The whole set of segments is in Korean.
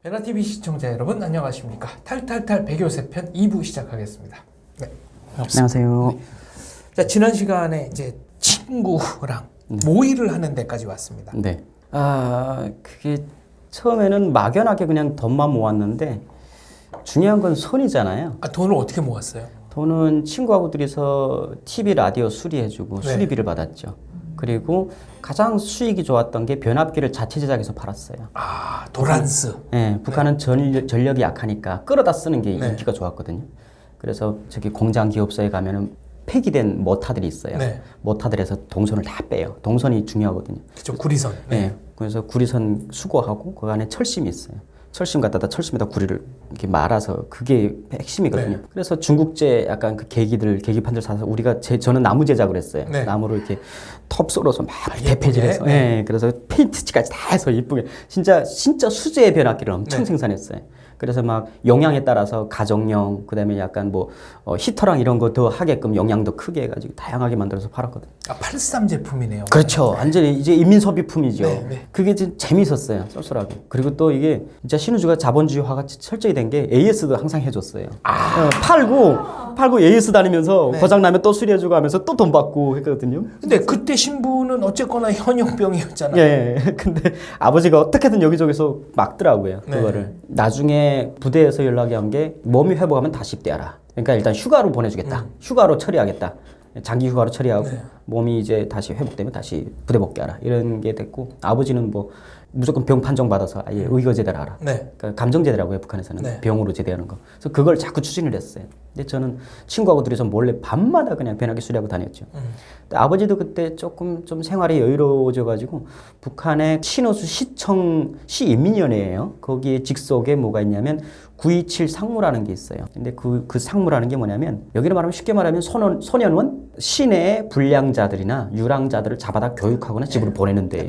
베나TV 시청자 여러분 안녕하십니까. 탈탈탈 백요새 편 2부 시작하겠습니다. 네, 안녕하세요. 자, 지난 시간에 이제 친구랑 모의를 하는 데까지 왔습니다. 네. 그게 처음에는 막연하게 그냥 돈만 모았는데 중요한 건 손이잖아요. 돈을 어떻게 모았어요? 돈은 친구하고 둘이서 TV, 라디오 수리해주고 네. 수리비를 받았죠. 그리고 가장 수익이 좋았던 게 변압기를 자체 제작해서 팔았어요. 도란스. 네, 북한은 전력이 약하니까 끌어다 쓰는 게 네. 인기가 좋았거든요. 그래서 저기 공장 기업소에 가면은 폐기된 모타들이 있어요. 네. 모타들에서 동선을 다 빼요. 동선이 중요하거든요. 그쵸, 구리선. 네. 그래서 구리선 수거하고 그 안에 철심이 있어요. 철심 갖다다 철심에다 구리를 이렇게 말아서 그게 핵심이거든요. 네. 그래서 중국제 약간 그 계기판들 사서 우리가 저는 나무 제작을 했어요. 네. 나무를 이렇게 텁 썰어서 막 예쁘게? 대패질해서, 네. 네. 그래서 페인트칠까지 다 해서 이쁘게 진짜 수제의 변압기를 엄청 네. 생산했어요. 그래서 막 용량에 따라서 가정용, 그다음에 약간 뭐 히터랑 이런 거 더 하게끔 용량도 크게 해가지고 다양하게 만들어서 팔았거든요. 83 제품이네요. 그렇죠. 완전히 이제 인민소비품이죠. 네, 네. 그게 좀 재밌었어요. 쏠쏠하게. 그리고 또 이게 진짜 신우주가 자본주의화가 설정이 된 게 AS도 항상 해줬어요. 팔고 AS 다니면서 네. 고장나면 또 수리해주고 하면서 또 돈 받고 했거든요. 근데 그때 신부는 어쨌거나 현역병이었잖아요. 예. 근데 아버지가 어떻게든 여기저기서 막더라고요. 네. 그거를. 나중에 부대에서 연락이 온 게 몸이 회복하면 다시 입대하라. 그러니까 일단 휴가로 보내주겠다. 휴가로 처리하겠다. 장기 휴가로 처리하고 네. 몸이 이제 다시 회복되면 다시 부대 복귀하라. 이런 게 됐고 아버지는 뭐 무조건 병 판정 받아서 아예 의거 제대를 하라. 네. 그러니까 감정 제대라고요, 북한에서는. 네. 병으로 제대하는 거. 그래서 그걸 자꾸 추진을 했어요. 근데 저는 친구하고 둘이서 몰래 밤마다 그냥 변압기 수리하고 다녔죠. 근데 아버지도 그때 조금 좀 생활이 여유로워져 가지고 북한의 신호수 시인민위원회예요. 거기에 직속에 뭐가 있냐면 927 상무라는 게 있어요. 근데 그 상무라는 게 뭐냐면 여기를 말하면 쉽게 말하면 소년원 시내의 불량자들이나 유랑자들을 잡아다 교육하거나 집으로 보내는 데예요.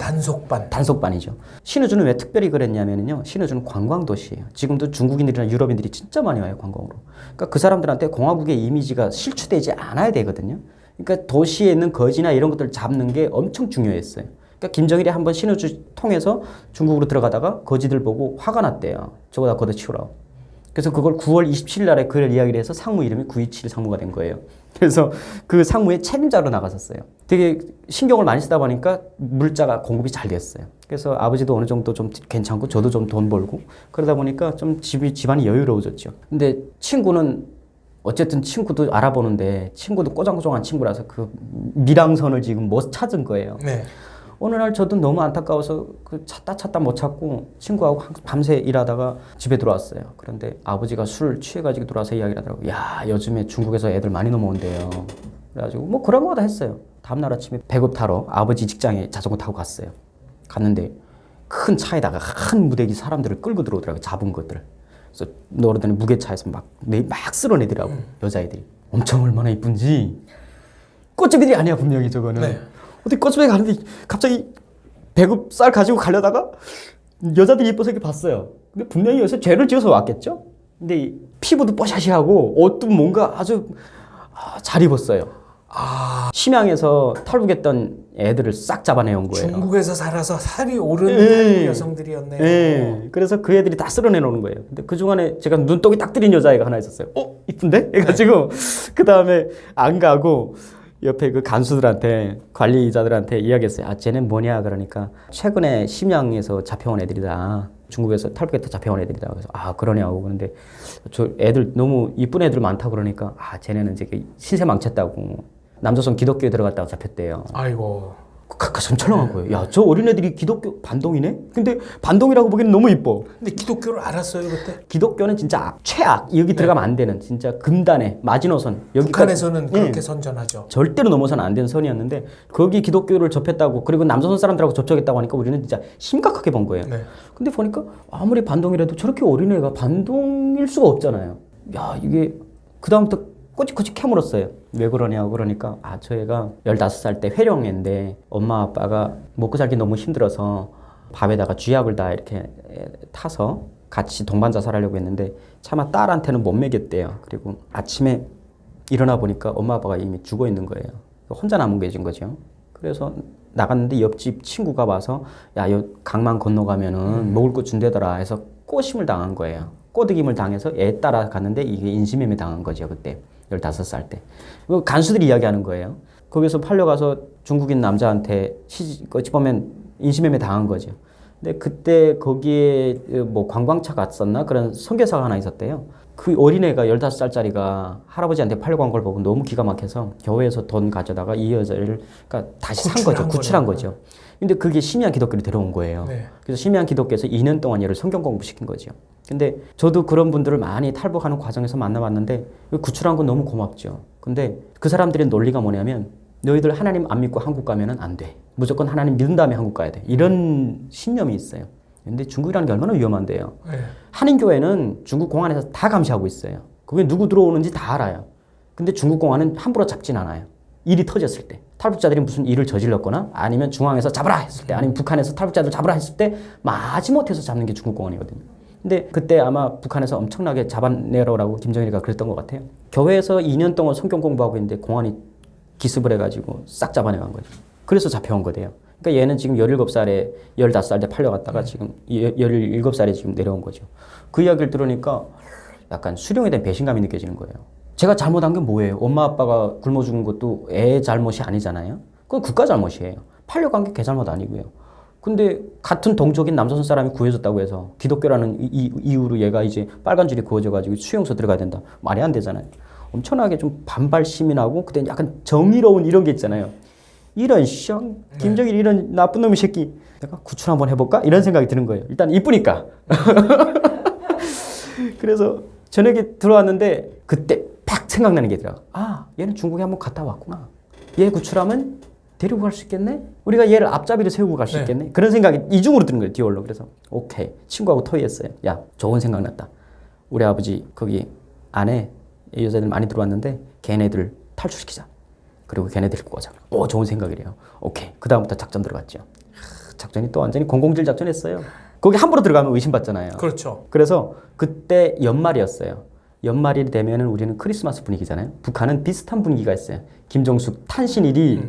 단속반이죠. 신우주는 왜 특별히 그랬냐면요. 신우주는 관광도시예요. 지금도 중국인들이나 유럽인들이 진짜 많이 와요, 관광으로. 그러니까 그 사람들한테 공화국의 이미지가 실추되지 않아야 되거든요. 그러니까 도시에 있는 거지나 이런 것들을 잡는 게 엄청 중요했어요. 그러니까 김정일이 한번 신우주 통해서 중국으로 들어가다가 거지들 보고 화가 났대요. 저거 다 걷어치우라고. 그래서 그걸 9월 27일 날에 그걸 이야기를 해서 상무 이름이 927 상무가 된 거예요. 그래서 그 상무의 책임자로 나갔었어요. 되게 신경을 많이 쓰다 보니까 물자가 공급이 잘 됐어요. 그래서 아버지도 어느 정도 좀 괜찮고 저도 좀 돈 벌고 그러다 보니까 좀 집안이 여유로워졌죠. 근데 친구는 어쨌든 친구도 알아보는데 친구도 꼬장꼬장한 친구라서 그 밀항선을 지금 못 찾은 거예요. 네. 어느 날 저도 너무 안타까워서 그 찾다 못 찾고 친구하고 밤새 일하다가 집에 들어왔어요. 그런데 아버지가 술 취해가지고 들어와서 이야기를 하더라고요. 야, 요즘에 중국에서 애들 많이 넘어온대요. 그래가지고 뭐 그런 거다 했어요. 다음날 아침에 배급 타러 아버지 직장에 자전거 타고 갔어요. 갔는데 큰 차에다가 큰 무대기 사람들을 끌고 들어오더라고요. 잡은 것들을. 그래서 노르더니 무게차에서 막 쓸어내더라고. 여자애들이. 엄청 얼마나 이쁜지. 꽃제비들이 아니야 분명히 저거는. 네. 어디 꽃집에 가는데 갑자기 배급 쌀 가지고 가려다가 여자들이 예뻐서 이렇게 봤어요. 근데 분명히 여기서 죄를 지어서 왔겠죠? 근데 피부도 뽀샤시하고 옷도 뭔가 아주 잘 입었어요. 심양에서 탈북했던 애들을 싹 잡아내온 거예요. 중국에서 살아서 살이 오른 여성들이었네요. 네. 그래서 그 애들이 다 쓸어내놓는 거예요. 근데 그 중간에 제가 눈독이 딱 들인 여자애가 하나 있었어요. 이쁜데? 해가지고 그 다음에 안 가고 옆에 그 간수들한테 관리자들한테 이야기했어요. 쟤는 뭐냐 그러니까 최근에 심양에서 잡혀온 애들이다. 중국에서 탈북해서 잡혀온 애들이다. 그래서 그러냐고 그런데 저 애들 너무 이쁜 애들 많다 그러니까 쟤네는 이제 신세 망쳤다고 남조선 기독교에 들어갔다가 잡혔대요. 아이고. 가슴 철렁한 거예요. 야, 저 어린애들이 기독교 반동이네? 근데 반동이라고 보기에는 너무 이뻐. 근데 기독교를 알았어요 그때? 기독교는 진짜 최악. 여기 들어가면 안 되는 진짜 금단의 마지노선. 북한에서는 그렇게 선전하죠. 절대로 넘어서는 안 되는 선이었는데 거기 기독교를 접했다고 그리고 남조선 사람들하고 접촉했다고 하니까 우리는 진짜 심각하게 본 거예요. 네. 근데 보니까 아무리 반동이라도 저렇게 어린애가 반동일 수가 없잖아요. 야, 이게 그다음부터 꼬치꼬치 캐물었어요. 왜 그러냐고 그러니까 저 애가 15살 때 회령애인데 엄마 아빠가 먹고 살기 너무 힘들어서 밥에다가 쥐약을 다 이렇게 타서 같이 동반 자살하려고 했는데 차마 딸한테는 못 먹였대요. 그리고 아침에 일어나 보니까 엄마 아빠가 이미 죽어 있는 거예요. 혼자 남은 게 진 거죠. 그래서 나갔는데 옆집 친구가 와서 야, 요 강만 건너가면은 먹을 거 준대더라 해서 꼬심을 당한 거예요. 꼬드김을 당해서 애 따라갔는데 이게 인신매매 당한 거죠. 그때 15살 때. 이거 간수들이 이야기하는 거예요. 거기서 팔려가서 중국인 남자한테 어찌 보면 인신매매 당한 거죠. 근데 그때 거기에 뭐 관광차 갔었나 그런 선교사가 하나 있었대요. 그 어린애가 15살짜리가 할아버지한테 팔려간 걸 보고 너무 기가 막혀서 교회에서 돈 가져다가 이 여자를 그러니까 다시 산 거죠. 구출한 거죠. 근데 그게 심야 기독교로 데려온 거예요. 네. 그래서 심야 기독교에서 2년 동안 얘를 성경 공부시킨 거죠. 근데 저도 그런 분들을 많이 탈북하는 과정에서 만나봤는데 구출한 건 너무 고맙죠. 근데 그 사람들의 논리가 뭐냐면 너희들 하나님 안 믿고 한국 가면은 안 돼. 무조건 하나님 믿은 다음에 한국 가야 돼. 이런 신념이 있어요. 근데 중국이라는 게 얼마나 위험한데요. 네. 한인교회는 중국 공안에서 다 감시하고 있어요. 그게 누구 들어오는지 다 알아요. 근데 중국 공안은 함부로 잡진 않아요. 일이 터졌을 때. 탈북자들이 무슨 일을 저질렀거나 아니면 중앙에서 잡으라 했을 때 아니면 북한에서 탈북자들 잡으라 했을 때 마지못해서 잡는 게 중국 공안이거든요. 근데 그때 아마 북한에서 엄청나게 잡아내라고 김정일이가 그랬던 것 같아요. 교회에서 2년 동안 성경 공부하고 있는데 공안이 기습을 해가지고 싹 잡아내간 거죠. 그래서 잡혀온 거대요. 그러니까 얘는 지금 17살에 15살 때 팔려갔다가 지금 17살에 지금 내려온 거죠. 그 이야기를 들으니까 약간 수령에 대한 배신감이 느껴지는 거예요. 제가 잘못한 게 뭐예요? 엄마 아빠가 굶어 죽은 것도 애 잘못이 아니잖아요. 그건 국가 잘못이에요. 팔려간 게 걔 잘못 아니고요. 근데 같은 동족인 남조선 사람이 구해줬다고 해서 기독교라는 이유로 얘가 이제 빨간 줄이 그어져가지고 수용소 들어가야 된다. 말이 안 되잖아요. 엄청나게 좀 반발 시민하고 그때 약간 정의로운 이런 게 있잖아요. 이런 김정일 이런 나쁜 놈의 새끼 내가 구출 한번 해볼까? 이런 생각이 드는 거예요. 일단 이쁘니까. 그래서 저녁에 들어왔는데 그때 팍 생각나는 게 있더라고요. 아, 얘는 중국에 한번 갔다 왔구나. 얘 구출하면 데리고 갈 수 있겠네? 우리가 얘를 앞잡이로 세우고 갈 수 있겠네? 그런 생각이 이중으로 드는 거예요. 디올로. 그래서 오케이. 친구하고 토의했어요. 야, 좋은 생각 났다. 우리 아버지 거기 안에 여자들 많이 들어왔는데 걔네들 탈출시키자. 그리고 걔네 데리고 가자. 오, 좋은 생각이래요. 오케이. 그 다음부터 작전 들어갔죠. 작전이 또 완전히 공공질 작전했어요. 거기 함부로 들어가면 의심받잖아요. 그렇죠. 그래서 그때 연말이었어요. 연말이 되면은 우리는 크리스마스 분위기잖아요. 북한은 비슷한 분위기가 있어요. 김정숙 탄신일이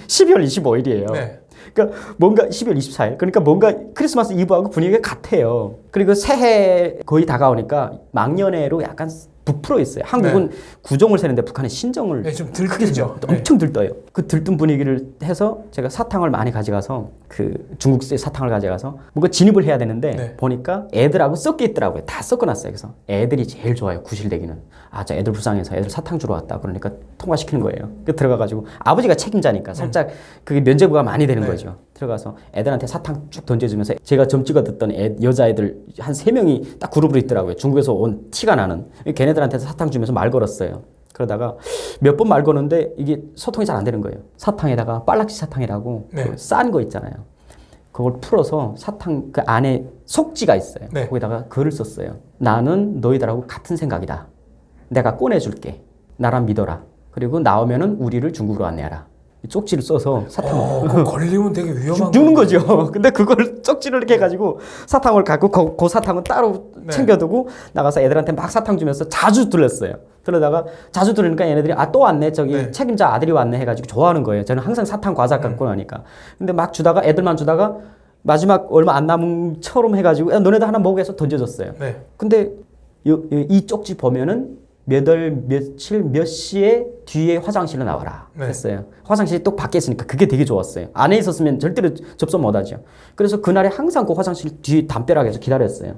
12월 25일이에요. 네. 그러니까 뭔가 12월 24일. 그러니까 뭔가 크리스마스 이브하고 분위기가 같아요. 그리고 새해 거의 다가오니까 망연회로 약간 부풀어 있어요. 한국은 네. 구정을 세는데 북한은 신정을 네, 좀 들뜨죠. 엄청 들떠요. 그 들뜬 분위기를 해서 제가 사탕을 많이 가져가서 그 중국제 사탕을 가져가서 뭔가 진입을 해야 되는데 네. 보니까 애들하고 섞여 있더라고요. 다 섞어놨어요. 그래서 애들이 제일 좋아요. 구실대기는. 아, 저 애들 불쌍해서 애들 사탕 주러 왔다. 그러니까 통과시키는 거예요. 그 들어가가지고 아버지가 책임자니까 살짝 그게 면죄부가 많이 되는 네. 거죠. 들어가서 애들한테 사탕 쭉 던져주면서 제가 점 찍어 듣던 여자애들 한 3명이 딱 그룹으로 있더라고요. 중국에서 온 티가 나는. 걔네들한테 사탕 주면서 말 걸었어요. 그러다가 몇 번 말 거는데 이게 소통이 잘 안 되는 거예요. 사탕에다가 빨락지 사탕이라고 네. 그 싼 거 있잖아요. 그걸 풀어서 사탕 그 안에 속지가 있어요. 네. 거기다가 글을 썼어요. 나는 너희들하고 같은 생각이다. 내가 꺼내줄게. 나랑 믿어라. 그리고 나오면은 우리를 중국으로 안내하라. 쪽지를 써서 사탕을 그거 걸리면 되게 위험한 죽는 거죠. 근데 그걸 쪽지를 이렇게 해가지고 사탕을 갖고 그 사탕은 따로 네. 챙겨두고 나가서 애들한테 막 사탕 주면서 자주 들렸어요. 들려다가 자주 들으니까 얘네들이 아 또 왔네 저기 네. 책임자 아들이 왔네 해가지고 좋아하는 거예요. 저는 항상 사탕 과자 갖고 나니까. 근데 막 주다가 애들만 주다가 마지막 얼마 안 남은처럼 해가지고 야, 너네들 하나 먹어 해서 던져줬어요. 네. 근데 이 쪽지 보면은 몇 월, 며칠, 몇 시에 뒤에 화장실로 나와라 네. 했어요. 화장실이 또 밖에 있으니까 그게 되게 좋았어요. 안에 있었으면 절대로 접속 못하죠. 그래서 그날에 항상 그 화장실 뒤에 담벼락에서 기다렸어요.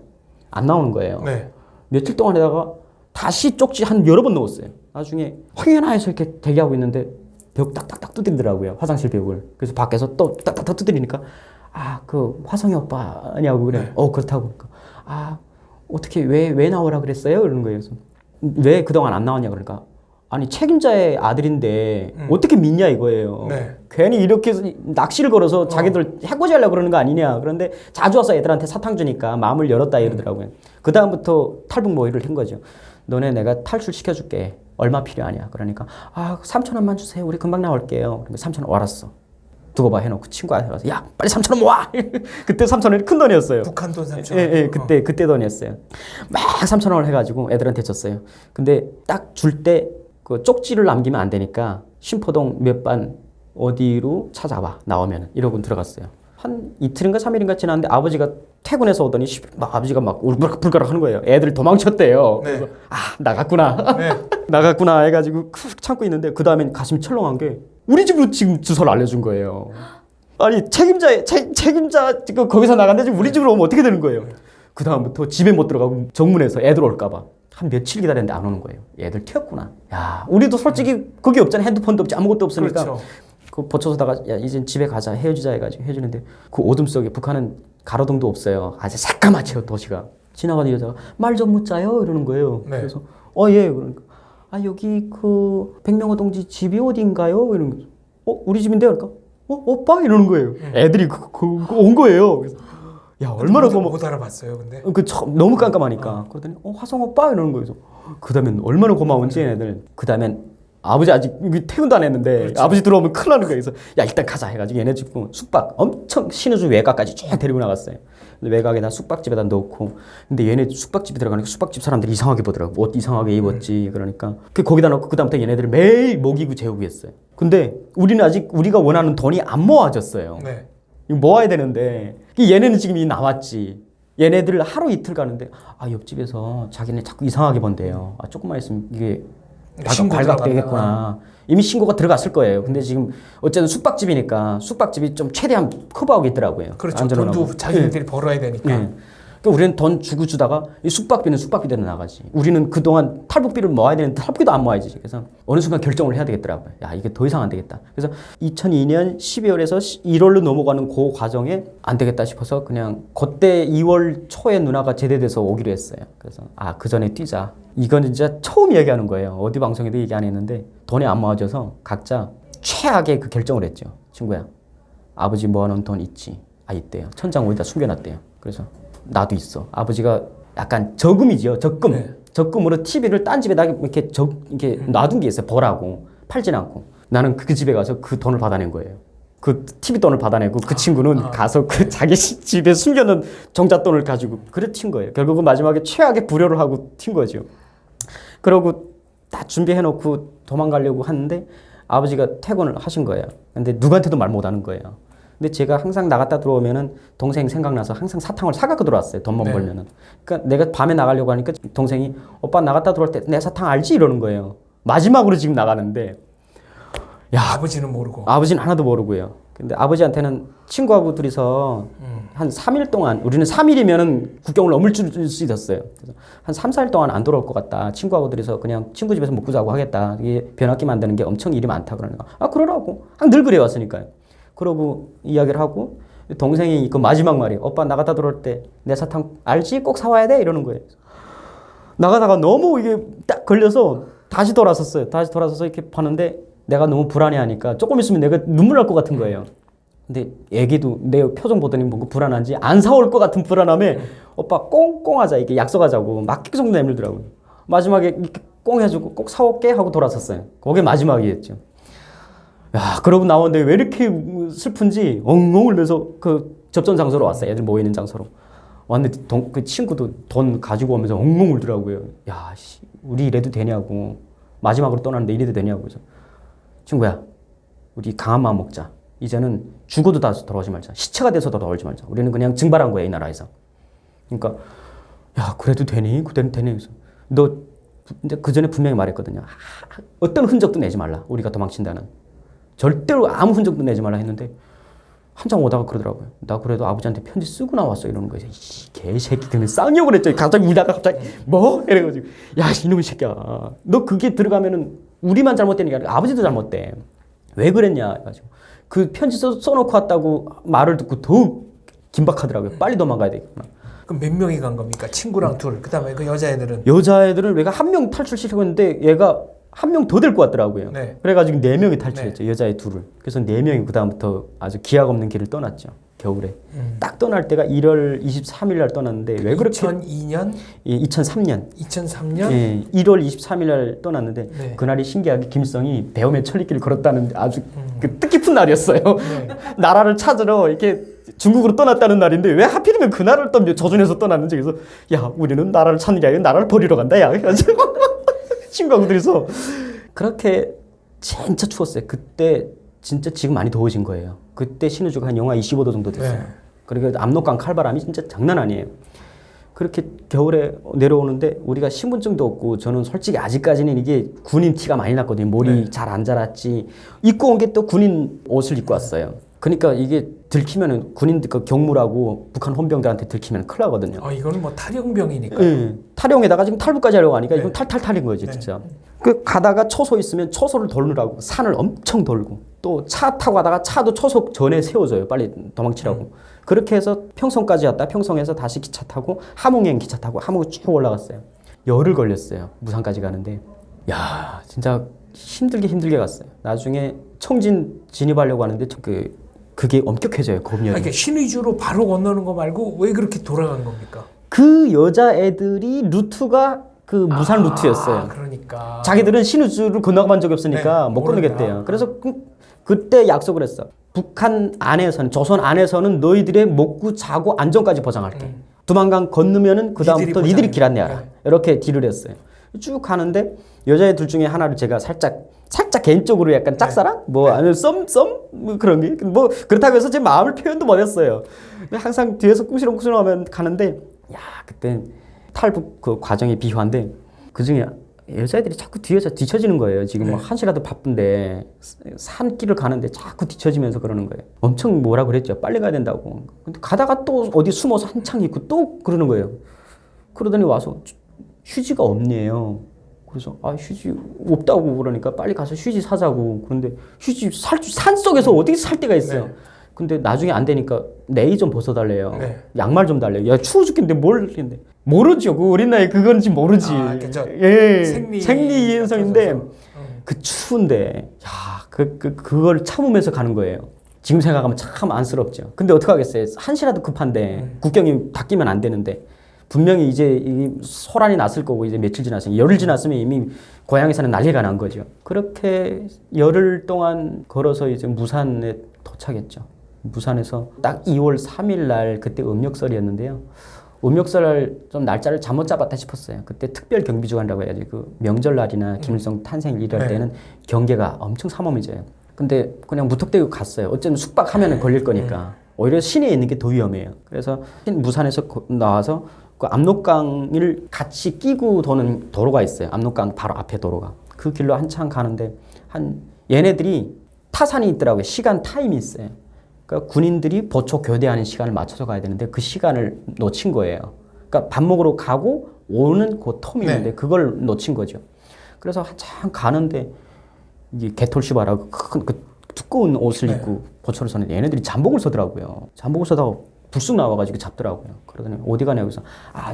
안 나오는 거예요. 네. 며칠 동안 하다가 다시 쪽지 한 여러 번 넣었어요. 나중에 황연하에서 이렇게 대기하고 있는데 벽 딱딱딱 두드리더라고요. 화장실 벽을. 그래서 밖에서 또 딱딱딱 두드리니까 아, 그 화성이 오빠냐고 그래. 네. 그렇다고. 그러니까 아, 어떻게 왜 나오라 그랬어요? 이러는 거예요. 그래서 왜 그동안 안 나왔냐 그러니까 아니 책임자의 아들인데 어떻게 믿냐 이거예요. 네. 괜히 이렇게 낚시를 걸어서 자기들 해코지하려고 그러는 거 아니냐. 그런데 자주 와서 애들한테 사탕 주니까 마음을 열었다 이러더라고요. 그 다음부터 탈북 모의를 한 거죠. 너네 내가 탈출시켜줄게. 얼마 필요하냐. 그러니까 아 3,000원만 주세요. 우리 금방 나올게요. 그러니까 3,000원 알았어. 두고 봐 해놓고 친구한테 가서 야 빨리 3,000원 모아. 그때 3,000원이 큰 돈이었어요. 북한 돈 3,000원. 예, 그때 돈이었어요. 막 3,000원을 해가지고 애들한테 줬어요. 근데 딱 줄 때 그 쪽지를 남기면 안 되니까 신포동 몇 반 어디로 찾아와 나오면 이러고 들어갔어요. 한 이틀인가 3일인가 지났는데 아버지가 퇴근해서 오더니 아버지가 막 울그락불그락 하는 거예요. 애들 도망쳤대요. 네. 그래서 나갔구나. 네. 나갔구나 해가지고 쿡 참고 있는데 그 다음엔 가슴이 철렁한 게 우리 집으로 지금 주소를 알려준 거예요. 아니 책임자 지금 거기서 나갔는데 지금 우리 집으로 오면 어떻게 되는 거예요? 그 다음부터 집에 못 들어가고 정문에서 애들 올까봐 한 며칠 기다렸는데 안 오는 거예요. 애들 튀었구나. 야 우리도 솔직히 그게 없잖아. 핸드폰도 없지 아무것도 없으니까. 그렇죠. 그 버쳐서다가 야 이젠 집에 가자 헤어지자 해가지고 헤어지는데 그 어둠 속에 북한은 가로등도 없어요. 아주 새까맣죠 도시가. 지나가는 여자가 말 좀 묻자요 이러는 거예요. 네. 그래서 예 그러니까 여기 그 백명호 동지 집이 어딘가요? 이러는 거죠. 우리 집인데 그러니까 오빠 이러는 거예요. 애들이 온 거예요. 그래서 야 얼마나 못 알아봤어요 근데. 너무 깜깜하니까 그러더니 화성 오빠 이러는 거예요. 그 다음엔 얼마나 고마운지 애들. 그 다음엔 아버지 아직 퇴근도 안 했는데 그렇죠. 아버지 들어오면 큰일 나는 거예요. 그래서 야 일단 가자 해가지고 얘네 집 숙박 엄청 신우주 외곽까지 쭉 데리고 나갔어요. 외곽에다 숙박집에다 넣고 근데 얘네 숙박집에 들어가니까 숙박집 사람들이 이상하게 보더라고. 옷 이상하게 입었지 그러니까 거기다 넣고 그 다음부터 얘네들을 매일 먹이고 재우고 했어요. 근데 우리는 아직 우리가 원하는 돈이 안 모아졌어요. 네. 이거 모아야 되는데 얘네는 지금 이미 나왔지. 얘네들 하루 이틀 가는데 옆집에서 자기네 자꾸 이상하게 본대요. 조금만 있으면 이게 발각되겠구나. 이미 신고가 들어갔을 거예요. 근데 지금 어쨌든 숙박집이니까 숙박집이 좀 최대한 커버하고 있더라고요. 그렇죠. 안전하고. 돈도 자기들이 벌어야 되니까. 네. 그러니까 우리는 돈 주고 주다가 이 숙박비는 숙박비대로 나가지. 우리는 그동안 탈북비를 모아야 되는데 탈북비도 안 모아야지. 그래서 어느 순간 결정을 해야 되겠더라고요. 야 이게 더 이상 안 되겠다. 그래서 2002년 12월에서 1월로 넘어가는 그 과정에 안 되겠다 싶어서 그냥 그때 2월 초에 누나가 제대돼서 오기로 했어요. 그래서 그 전에 뛰자. 이건 진짜 처음 얘기하는 거예요. 어디 방송에도 얘기 안 했는데 돈이 안 모아져서 각자 최악의 그 결정을 했죠. 친구야 아버지 모아놓은 돈 있지? 있대요. 천장 어디다 숨겨놨대요. 그래서 나도 있어. 아버지가 약간 저금이죠. 적금. 네. 적금으로 TV를 딴 집에다 이렇게 놔둔 게 있어요. 보라고. 팔진 않고. 나는 그 집에 가서 그 돈을 받아낸 거예요. 그 TV 돈을 받아내고 그 친구는 가서 그 자기 집에 숨겨놓은 정잣돈을 가지고 그래 튄 거예요. 결국은 마지막에 최악의 불효를 하고 튄 거죠. 그러고 다 준비해놓고 도망가려고 하는데 아버지가 퇴근을 하신 거예요. 근데 누구한테도 말 못하는 거예요. 근데 제가 항상 나갔다 들어오면은 동생 생각나서 항상 사탕을 사갖고 들어왔어요. 돈만 네. 벌면은. 그러니까 내가 밤에 나가려고 하니까 동생이 오빠 나갔다 들어올 때 내 사탕 알지? 이러는 거예요. 마지막으로 지금 나가는데 아버지는 모르고. 아버지는 하나도 모르고요. 근데 아버지한테는 친구하고 둘이서 한 3일 동안 우리는 3일이면은 국경을 넘을 수 있었어요. 그래서 한 3, 4일 동안 안 돌아올 것 같다. 친구하고 둘이서 그냥 친구 집에서 먹고 자고 하겠다. 이게 변압기 만드는 게 엄청 일이 많다 그러니까 그러라고. 늘 그래왔으니까요. 그러고 이야기를 하고 동생이 그 마지막 말이 오빠 나갔다 들어올 때 내 사탕 알지? 꼭 사와야 돼? 이러는 거예요. 나가다가 너무 이게 딱 걸려서 다시 돌아섰어요. 다시 돌아서서 이렇게 봤는데 내가 너무 불안해하니까 조금 있으면 내가 눈물 날 것 같은 거예요. 근데 애기도 내 표정 보더니 뭔가 불안한지 안 사올 것 같은 불안함에 오빠 꽁꽁하자 이게 약속하자고 막 계속 내밀더라고요. 마지막에 이렇게 꽁 해주고 꼭 사올게 하고 돌아섰어요. 그게 마지막이었죠. 야, 그러고 나오는데 왜 이렇게 슬픈지 엉엉 울면서 그 접전 장소로 왔어요. 애들 모이는 장소로. 왔는데 그 친구도 돈 가지고 오면서 엉엉 울더라고요. 야, 우리 이래도 되냐고. 마지막으로 떠나는데 이래도 되냐고. 그래서 친구야, 우리 강한 마음 먹자. 이제는 죽어도 다시 돌아오지 말자. 시체가 돼서도 돌아오지 말자. 우리는 그냥 증발한 거야, 이 나라에서. 그러니까, 야, 그래도 되니? 그대로 되니? 그래서 너 이제 그 전에 분명히 말했거든요. 어떤 흔적도 내지 말라. 우리가 도망친다는. 절대로 아무 흔적도 내지 말라 했는데 한참 오다가 그러더라고요. 나 그래도 아버지한테 편지 쓰고 나왔어 이러는 거예요. 이 개새끼 그러면 쌍욕을 했죠. 갑자기 울다가 갑자기 뭐? 이래가지고 야 이놈의 새끼야. 너 그게 들어가면은 우리만 잘못된 게 아니라 아버지도 잘못돼. 왜 그랬냐 해가지고 그 편지 써놓고 왔다고 말을 듣고 더욱 긴박하더라고요. 빨리 도망가야 되겠구나. 그럼 몇 명이 간 겁니까? 친구랑 둘. 그다음에 그 여자애들은. 여자애들은 얘가 한 명 탈출시키고 했는데 얘가 한 명 더 데리고 왔더라고요. 네. 그래가지고 4명이 탈출했죠. 여자애 둘을. 그래서 4명이 그 다음부터 아주 기약 없는 길을 떠났죠. 겨울에. 딱 떠날 때가 1월 23일 날 떠났는데 왜 그렇게 2002년? 예, 2003년. 2003년? 예, 1월 23일 날 떠났는데 네. 그날이 신기하게 김일성이 배움의 천리길을 걸었다는 아주 그 뜻깊은 날이었어요. 네. 나라를 찾으러 이렇게 중국으로 떠났다는 날인데 왜 하필이면 그날을 또 저준해서 떠났는지 그래서 야 우리는 나라를 찾는 게 아니라 나라를 버리러 간다 야 그래가지고 친구하고 둘이서 그렇게 진짜 추웠어요. 그때 진짜 지금 많이 더워진 거예요. 그때 신의주가 한 영하 25도 정도 됐어요. 네. 그러니까 압록강 칼바람이 진짜 장난 아니에요. 그렇게 겨울에 내려오는데 우리가 신분증도 없고 저는 솔직히 아직까지는 이게 군인 티가 많이 났거든요. 머리 네. 잘 안 자랐지. 입고 온 게 또 군인 옷을 입고 왔어요. 그러니까 이게 들키면은 군인들 그 경무라고 북한 헌병들한테 들키면 큰일 나거든요. 이거는 뭐 탈영병이니까. 예. 탈영에다가 지금 탈북까지 하려고 하니까 네. 이건 탈탈탈인 거지 네. 진짜. 그 가다가 초소 있으면 초소를 돌느라고 산을 엄청 돌고 또 차 타고 가다가 차도 초소 전에 세워줘요. 빨리 도망치라고. 그렇게 해서 평성까지 왔다. 평성에서 다시 기차 타고 함흥행 기차 타고 함흥 쭉 올라갔어요. 열흘 걸렸어요. 무산까지 가는데. 야 진짜 힘들게 갔어요. 나중에 청진 진입하려고 하는데 그게 엄격해져요. 검열이. 그러니까 신의주로 바로 건너는 거 말고 왜 그렇게 돌아간 겁니까? 그 여자애들이 루트가 그 무산 루트였어요. 그러니까. 자기들은 신의주를 건너가본 적이 없으니까 네, 못 모르는구나. 건너겠대요. 그래서 그때 약속을 했어. 북한 안에서는 조선 안에서는 너희들의 먹고 자고 안전까지 보장할게. 두만강 건너면은 그 다음부터 니들이 니들이 길 안내하라. 네. 이렇게 딜을 했어요. 쭉 가는데 여자애들 중에 하나를 제가 살짝 개인적으로 약간 짝사랑? 뭐 아니면 썸? 뭐 그런 게 뭐 그렇다고 해서 제 마음을 표현도 못했어요. 항상 뒤에서 꿍시렁꿍시렁하면 가는데 야 그때 탈북 그 과정이 비화인데 그 중에 여자애들이 자꾸 뒤에서 뒤처지는 거예요. 지금 뭐 한시라도 바쁜데 산길을 가는데 자꾸 뒤처지면서 그러는 거예요. 엄청 뭐라 그랬죠. 빨리 가야 된다고. 근데 가다가 또 어디 숨어서 한창 있고 또 그러는 거예요. 그러더니 와서 휴지가 없네요. 그래서 휴지 없다고 그러니까 빨리 가서 휴지 사자고. 그런데 휴지 산 속에서 어떻게 살 데가 있어요. 네. 근데 나중에 안 되니까 네이 좀 벗어달래요. 네. 양말 좀 달래요. 야 추워 죽겠는데 뭘 했는데 모르죠. 그 어린 나이 그건지 모르지. 그쵸. 예, 생리 이현성인데 그 추운데 그걸 참으면서 가는 거예요. 지금 생각하면 참 안쓰럽죠. 근데 어떡 하겠어요. 한시라도 급한데 국경이 닫히면 안 되는데 분명히 이제 이 소란이 났을 거고 이제 며칠 지났으면 열흘 지났으면 이미 고향에서는 난리가 난 거죠. 그렇게 열흘 동안 걸어서 이제 무산에 도착했죠. 무산에서 딱 2월 3일 날 그때 음력설이었는데요. 음력설 좀 날짜를 잘못 잡았다 싶었어요. 그때 특별 경비 주간이라고 해야지 그 명절날이나 김일성 탄생 이럴 때는 경계가 엄청 삼엄해져요. 근데 그냥 무턱대고 갔어요. 어쨌든 숙박하면 걸릴 거니까. 오히려 시내에 있는 게 더 위험해요. 그래서 무산에서 나와서 그 압록강을 같이 끼고 도는 도로가 있어요. 압록강 바로 앞에 도로가. 그 길로 한참 가는데 얘네들이 타산이 있더라고요. 시간 타임이 있어요. 그러니까 군인들이 보초 교대하는 시간을 맞춰서 가야 되는데 그 시간을 놓친 거예요. 그러니까 밥 먹으러 가고 오는 그 텀이 있는데 그걸 놓친 거죠. 그래서 한참 가는데 이게 개톨시바라고 큰 그 두꺼운 옷을 입고 보초를 서는 얘네들이 잠복을 서더라고요. 잠복을 서다가 불쑥 나와가지고 잡더라고요. 그러더니 어디 가냐고 해서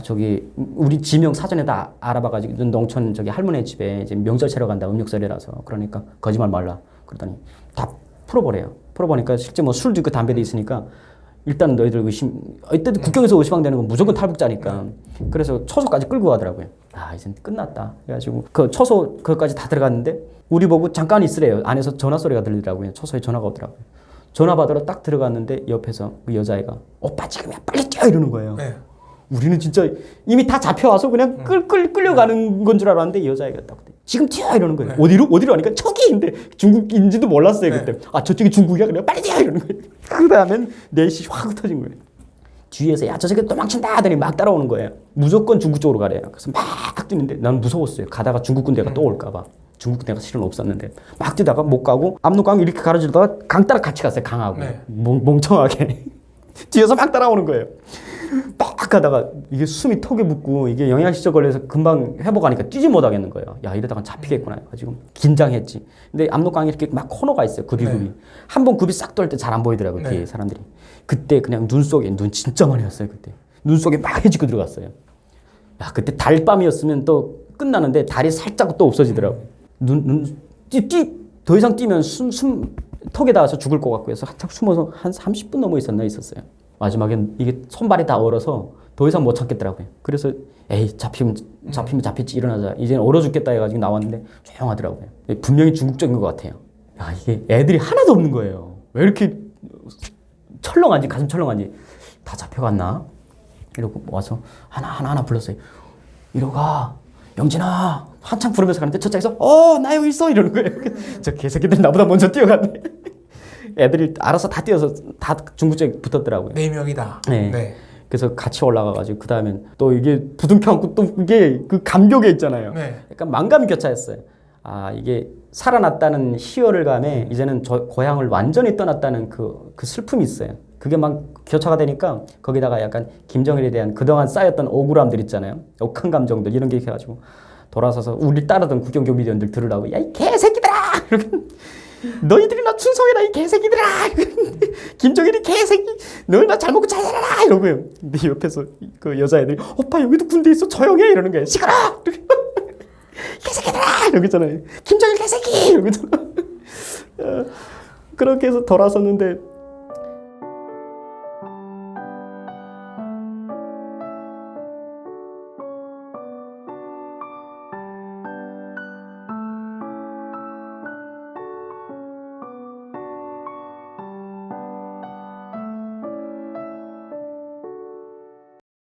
저기 우리 지명 사전에다 알아봐가지고 농촌 저기 할머니 집에 이제 명절 채러 간다. 음력설이라서 그러니까 거짓말 말라. 그러더니 다 풀어버려요. 풀어보니까 실제 뭐 술도 있고 담배도 있으니까 일단 너희들 의심 이때도 국경에서 의심되는 건 무조건 탈북자니까 그래서 초소까지 끌고 가더라고요. 이젠 끝났다. 그래가지고 그 초소 그것까지 다 들어갔는데 우리 보고 잠깐 있으래요. 안에서 전화 소리가 들리더라고요. 초소에 전화가 오더라고요. 전화 받으러 딱 들어갔는데 옆에서 그 여자애가 오빠 지금이야 빨리 뛰어 이러는 거예요. 우리는 진짜 이미 다 잡혀와서 그냥 끌려가는 건 줄 알았는데 여자애가 딱 지금 튀어 이러는 거예요. 어디로 하니까 저기인데 중국인지도 몰랐어요 그때. 저쪽이 중국이야 그래 빨리 뛰어 이러는 거예요. 그 다음엔 넷이 확 터진 거예요. 뒤에서 야 저 새끼 도망친다 하더니 막 따라오는 거예요. 무조건 중국 쪽으로 가래요. 그래서 막 뛰는데 난 무서웠어요. 가다가 중국 군대가 또 올까 봐. 중국 군대가 실은 없었는데 막 뛰다가 못 가고 압록강 이렇게 가로지르다가 강 따라 같이 갔어요. 강하고 멍청하게 뒤에서 막 따라오는 거예요. 막 가다가 이게 숨이 턱에 붙고 이게 영양실조 걸려서 금방 회복하니까 뛰지 못하겠는 거예요. 야 이러다가 잡히겠구나 해가지고 긴장했지. 근데 압록강에 이렇게 막 코너가 있어요. 굽이. 한 번 굽이 싹 돌 때 잘 안 보이더라고요. 뒤에 사람들이. 그때 그냥 눈 진짜 많이 왔어요. 그때 눈 속에 막 해지고 들어갔어요. 야 그때 달밤이었으면 또 끝나는데 달이 살짝 또 없어지더라고요. 더 이상 뛰면 턱에 닿아서 죽을 것 같고 해서 한참 숨어서 한 30분 넘어 있었어요. 마지막엔 이게 손발이 다 얼어서 더 이상 못 참겠더라고요. 그래서 에이 잡히면 잡혔지 일어나자. 이제는 얼어 죽겠다 해가지고 나왔는데 조용하더라고요. 분명히 중국적인 것 같아요. 야 이게 애들이 하나도 없는 거예요. 왜 이렇게 철렁하지 가슴 철렁하지. 다 잡혀갔나? 이러고 와서 하나 불렀어요. 이러가 영진아 한참 부르면서 가는데 저짝에서 나 여기 있어 이러는 거예요. 저 개새끼들 나보다 먼저 뛰어갔네. 애들이 알아서 다 뛰어서 다 중부쪽에 붙었더라고요. 4명이다. 네. 네. 그래서 같이 올라가가지고 그 다음엔 또 이게 부둥켜 안고 또 그게 그 감격에 있잖아요. 네. 약간 만감이 교차했어요. 아 이게 살아났다는 희열을 감에 이제는 저 고향을 완전히 떠났다는 그 슬픔이 있어요. 그게 막 교차가 되니까 거기다가 약간 김정일에 대한 그동안 쌓였던 억울함들 있잖아요. 억한 감정들 이런 게 해가지고 돌아서서 우리 따르던 국경교 미디언들 들으라고 야 이 개새끼들아 이렇게 너희들이 나 충성해라 이 개새끼들아 김정일이 개새끼 너희 나 잘 먹고 잘 살아라 이러고요. 근데 옆에서 그 여자애들이 오빠 여기도 군대 있어 조용해 이러는 거예요. 시끄러 개새끼들아 이러잖아요. 김정일 개새끼 이러잖아. 그렇게 해서 돌아섰는데